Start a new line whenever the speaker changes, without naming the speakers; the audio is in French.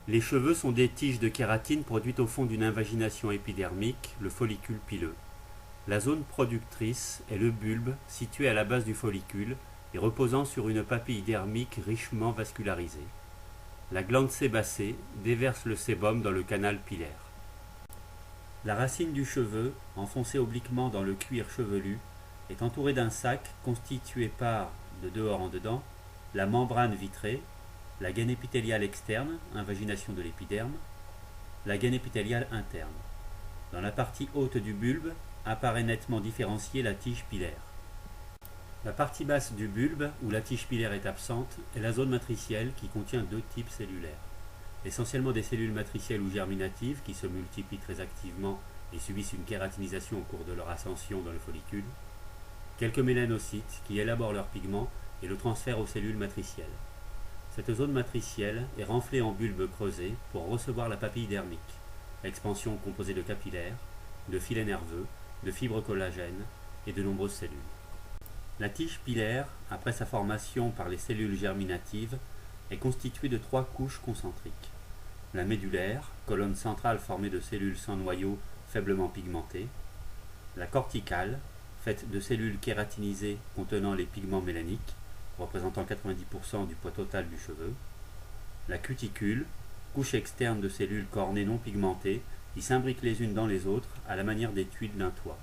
Les cheveux sont des tiges de kératine produites au fond d'une invagination épidermique, le follicule pileux. La zone productrice est le bulbe, situé à la base du follicule et reposant sur une papille dermique richement vascularisée. La glande sébacée déverse le sébum dans le canal pilaire. La racine du cheveu, enfoncée obliquement dans le cuir chevelu, est entourée d'un sac constitué par, de dehors en dedans, la membrane vitrée, la gaine épithéliale externe, invagination de l'épiderme, la gaine épithéliale interne. Dans la partie haute du bulbe apparaît nettement différenciée la tige pilaire. La partie basse du bulbe, où la tige pilaire est absente, est la zone matricielle qui contient deux types cellulaires. Essentiellement des cellules matricielles ou germinatives qui se multiplient très activement et subissent une kératinisation au cours de leur ascension dans le follicule. Quelques mélanocytes qui élaborent leurs pigments et le transfèrent aux cellules matricielles. Cette zone matricielle est renflée en bulbe creusé pour recevoir la papille dermique, expansion composée de capillaires, de filets nerveux, de fibres collagènes et de nombreuses cellules. La tige pilaire, après sa formation par les cellules germinatives, est constituée de trois couches concentriques. La médullaire, colonne centrale formée de cellules sans noyau faiblement pigmentées. La corticale, faite de cellules kératinisées contenant les pigments mélaniques, représentant 90% du poids total du cheveu. La cuticule, couche externe de cellules cornées non pigmentées qui s'imbriquent les unes dans les autres à la manière des tuiles d'un toit.